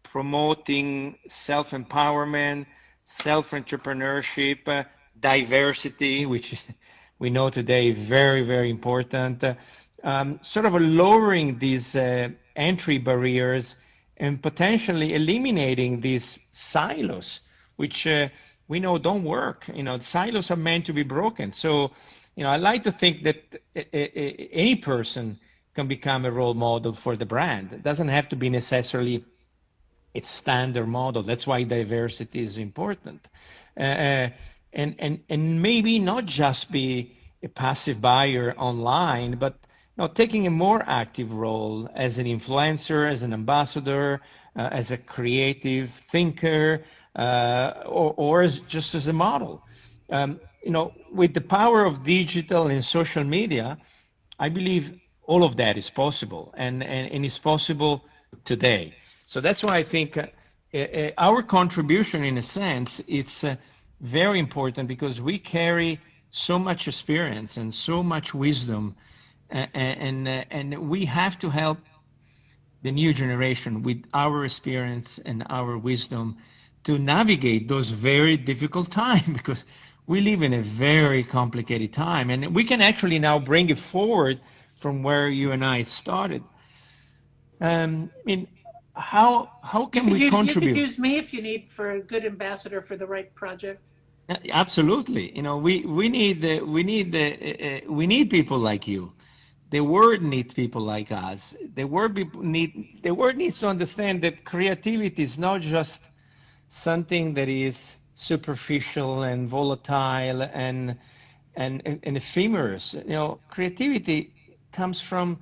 promoting self-empowerment, self-entrepreneurship, diversity, which we know today is very, very important, sort of lowering these entry barriers and potentially eliminating these silos, which we know don't work. Silos are meant to be broken. So, I like to think that any person can become a role model for the brand. It doesn't have to be necessarily its standard model. That's why diversity is important. And maybe not just be a passive buyer online, but taking a more active role as an influencer, as an ambassador, as a creative thinker, or just as a model. With the power of digital and social media, I believe all of that is possible, and it's possible today. So that's why I think our contribution, in a sense, it's very important because we carry so much experience and so much wisdom, and we have to help the new generation with our experience and our wisdom to navigate those very difficult times because we live in a very complicated time, and we can actually now bring it forward from where you and I started. How can we contribute? You could use me if you need for a good ambassador for the right project. Absolutely. We need people like you. The world needs people like us. The world needs to understand that creativity is not just something that is superficial and volatile and ephemeral. Creativity comes from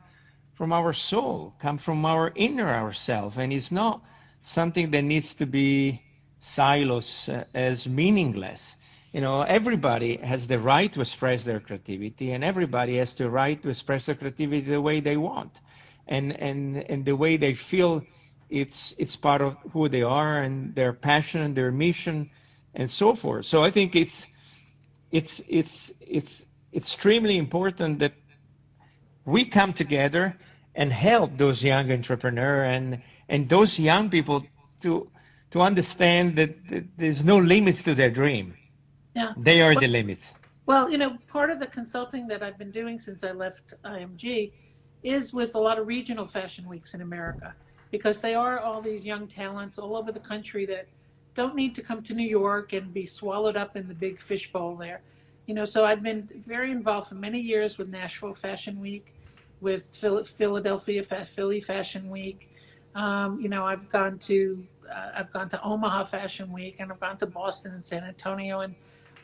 our soul, comes from our inner ourself, and it's not something that needs to be silos as meaningless. Everybody has the right to express their creativity, and everybody has the right to express their creativity the way they want, and the way they feel it's part of who they are and their passion and their mission and so forth. So I think it's extremely important that we come together and help those young entrepreneurs and those young people to understand that there's no limits to their dream. Yeah. They are the limits. Well, part of the consulting that I've been doing since I left IMG is with a lot of regional fashion weeks in America, because they are all these young talents all over the country that don't need to come to New York and be swallowed up in the big fishbowl there. So I've been very involved for many years with Nashville Fashion Week, with Philly Fashion Week. I've gone to Omaha Fashion Week, and I've gone to Boston and San Antonio and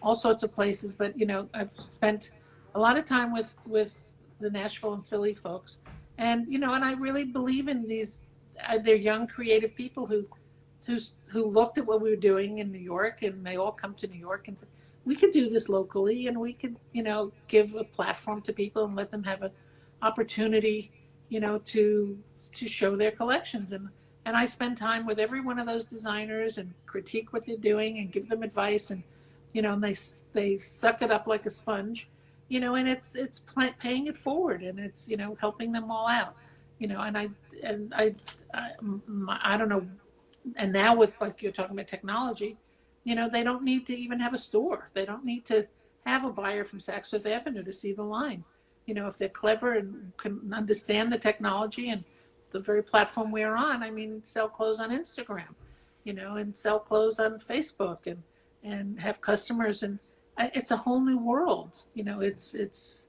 all sorts of places. But I've spent a lot of time with the Nashville and Philly folks, and I really believe in these. They're young, creative people who who looked at what we were doing in New York, and they all come to New York and said, we could do this locally, and we could, give a platform to people and let them have an opportunity, to show their collections. And I spend time with every one of those designers and critique what they're doing and give them advice, and and they suck it up like a sponge, and it's paying it forward, and it's helping them all out, and I, I don't know. And now with, like, you're talking about technology, they don't need to even have a store. They don't need to have a buyer from Saks Fifth Avenue to see the line. If they're clever and can understand the technology and the very platform we're on, I mean, sell clothes on Instagram, and sell clothes on Facebook, and have customers, and it's a whole new world. It's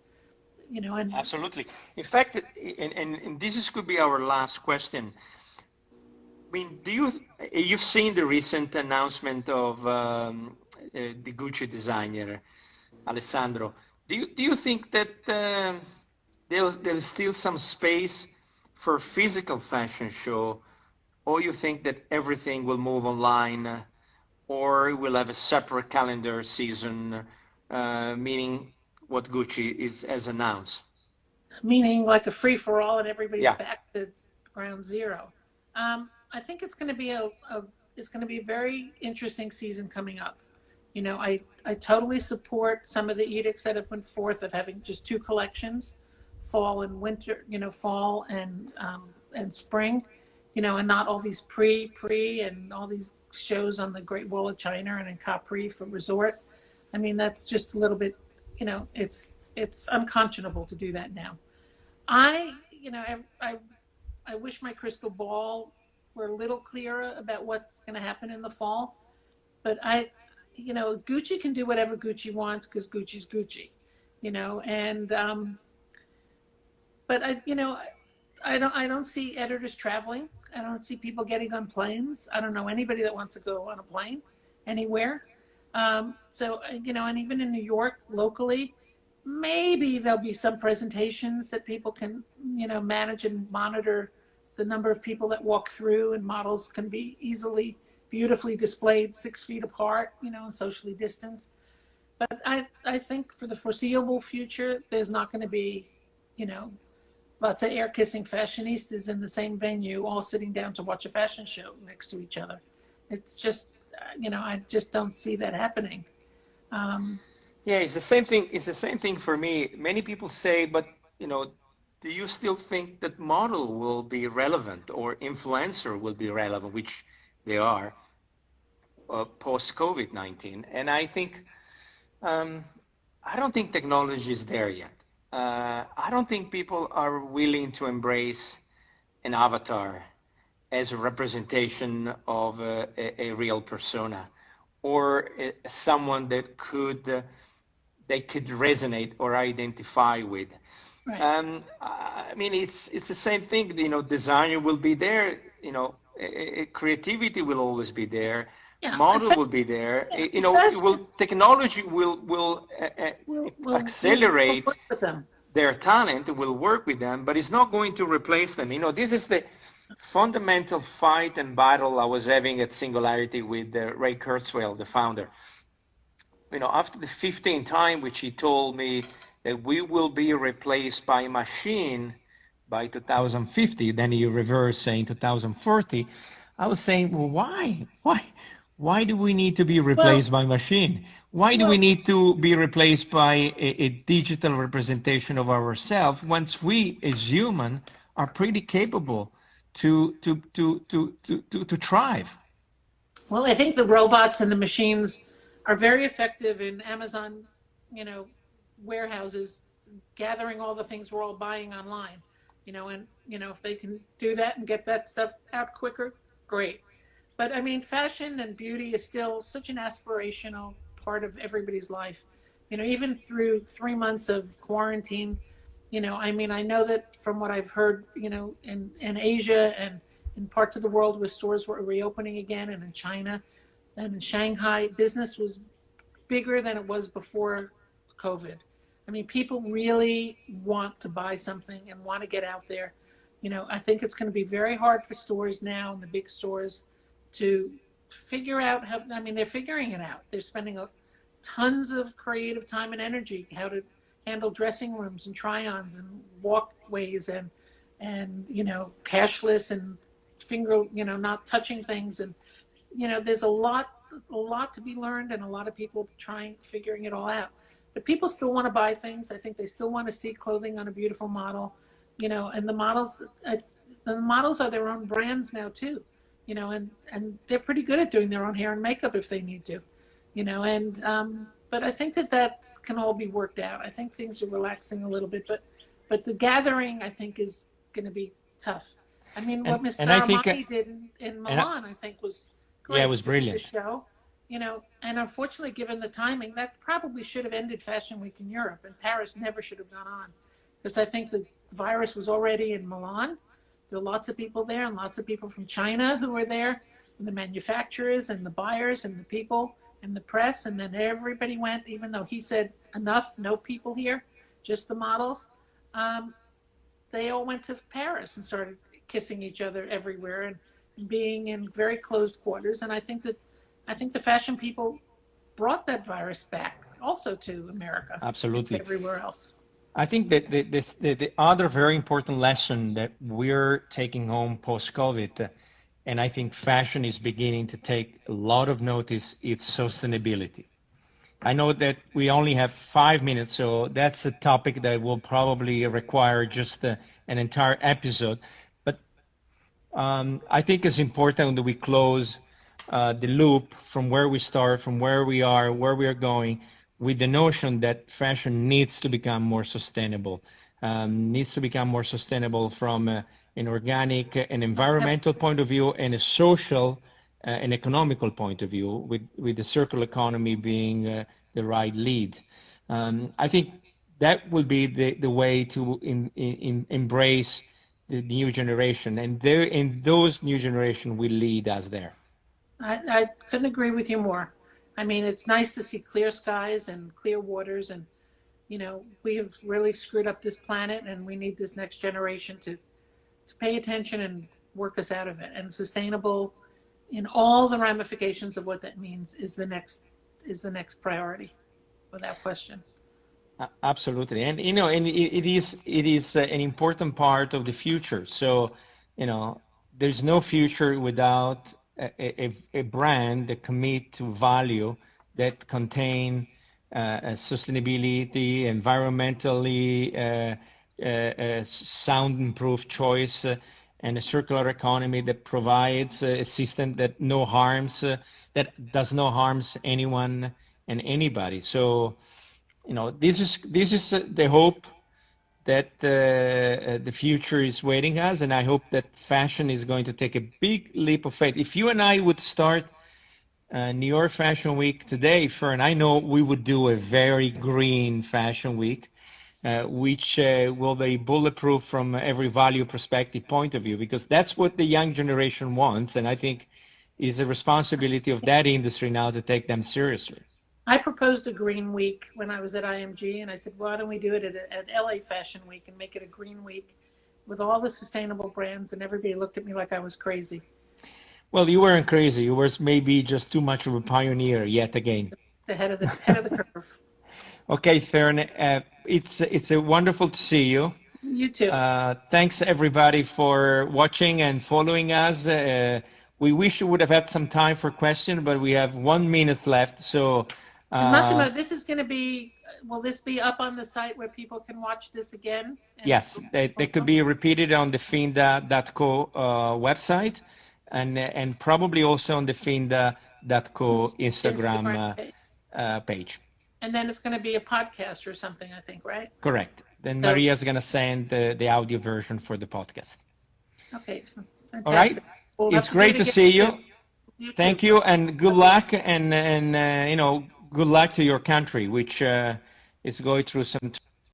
and Absolutely. In fact, and this could be our last question. I mean, you've seen the recent announcement of the Gucci designer Alessandro? Do you think that there's still some space for a physical fashion show, or you think that everything will move online, or we'll have a separate calendar season, meaning what Gucci has announced? meaning like a free for all, and everybody's Yeah. back to ground zero. I think it's going to be it's going to be a very interesting season coming up. I totally support some of the edicts that have went forth of having just two collections, fall and winter, fall and spring, and not all these pre and all these shows on the Great Wall of China and in Capri for resort. I mean, that's just a little bit, it's unconscionable to do that now. I, you know, I wish my crystal ball were a little clearer about what's going to happen in the fall. But Gucci can do whatever Gucci wants because Gucci's Gucci, and but I don't see editors traveling. I don't see people getting on planes. I don't know anybody that wants to go on a plane anywhere. And even in New York locally, maybe there'll be some presentations that people can, manage and monitor the number of people that walk through, and models can be easily, beautifully displayed 6 feet apart, and socially distanced. But I think for the foreseeable future, there's not going to be, you know, lots of air kissing fashionistas in the same venue, all sitting down to watch a fashion show next to each other. It's just, I just don't see that happening. Um, Yeah, it's the same thing. It's the same thing for me. Many people say, but you know, do you still think that model will be relevant or influencer will be relevant, which they are post COVID-19? And I think um, I don't think technology is there yet. I don't think people are willing to embrace an avatar as a representation of a real persona or someone that they could resonate or identify with. right. I mean, it's the same thing. You know, designer will be there. You know, creativity will always be there. Yeah. Model will be there. Yeah, You know, it fashion will technology will will accelerate work with them. their talent. Will work with them, but it's not going to replace them. You know, this is the fundamental fight and battle I was having at Singularity with Ray Kurzweil, the founder. You know, after the 15th time, which he told me that we will be replaced by machine by 2050, then he reversed saying 2040. I was saying, well, why? Why do we need to be Well, replaced by machine? Why do we well, need to be replaced by a digital representation of ourselves once we, as human, are pretty capable to thrive? well, I think the robots and the machines are very effective in Amazon, you know, warehouses, gathering all the things we're all buying online, and if they can do that and get that stuff out quicker, great. But I mean, fashion and beauty is still such an aspirational part of everybody's life. Even through 3 months of quarantine, I mean, I know that from what I've heard, in Asia and in parts of the world where stores were reopening again, and in China and in Shanghai, business was bigger than it was before COVID. I mean, people really want to buy something and want to get out there. I think it's going to be very hard for stores now, and the big stores, to figure out how, I mean, they're figuring it out. They're spending tons of creative time and energy how to handle dressing rooms and try-ons and walkways and cashless and finger, not touching things. And, there's a lot to be learned and a lot of people figuring it all out. But people still want to buy things. I think they still want to see clothing on a beautiful model, and the models are their own brands now too, and they're pretty good at doing their own hair and makeup if they need to, but I think that can all be worked out. I think things are relaxing a little bit, but the gathering I think is going to be tough. I mean, what Mr. Armani did in Milan, I think was great. Yeah, it was brilliant. The show, and unfortunately, given the timing, that probably should have ended Fashion Week in Europe, and Paris never should have gone on, because I think the virus was already in Milan. There were lots of people there, and lots of people from China who were there, and the manufacturers and the buyers and the people and the press, and then everybody went, even though he said enough, no people here, just the models. They all went to Paris and started kissing each other everywhere and being in very closed quarters. And I think the fashion people brought that virus back also to America. Absolutely. And everywhere else. I think that the other very important lesson that we're taking home post-COVID, and I think fashion is beginning to take a lot of notice, it's sustainability. I know that we only have 5 minutes, so that's a topic that will probably require just an entire episode. But I think it's important that we close the loop from where we start, from where we are going, with the notion that fashion needs to become more sustainable, from an organic and environmental point of view, and a social and economical point of view, with the circular economy being the right lead. I think that will be the way to embrace the new generation, and those new generation will lead us there. I couldn't agree with you more. I mean, it's nice to see clear skies and clear waters, and we have really screwed up this planet, and we need this next generation to pay attention and work us out of it. And sustainable, in all the ramifications of what that means, is the next priority, without question. Absolutely, and it is an important part of the future. So, there's no future without a brand that commit to value that contain sustainability, environmentally sound improved choice, and a circular economy that provides a system that does no harms anyone and anybody. So, this is the hope that the future is waiting us, and I hope that fashion is going to take a big leap of faith. If you and I would start New York Fashion Week today, Fern, I know we would do a very green fashion week, which will be bulletproof from every value perspective point of view, because that's what the young generation wants, and I think is a responsibility of that industry now to take them seriously. I proposed a green week when I was at IMG, and I said, why don't we do it at LA Fashion Week and make it a green week with all the sustainable brands? And everybody looked at me like I was crazy. Well, you weren't crazy. You were maybe just too much of a pioneer yet again. The head of the curve. Okay, Fern, it's wonderful to see you. You too. Thanks everybody for watching and following us. We wish we would have had some time for questions, but we have 1 minute left. So. Massimo, this is going to be, will this be up on the site where people can watch this again? Yes, they could be repeated on the finda.co website, and probably also on the finda.co Instagram page. And then it's going to be a podcast or something, I think, right? Correct. Then Maria's going to send the audio version for the podcast. Okay, fantastic. All right. It's great to see you. Thank you, and good luck, and good luck to your country, which is going through some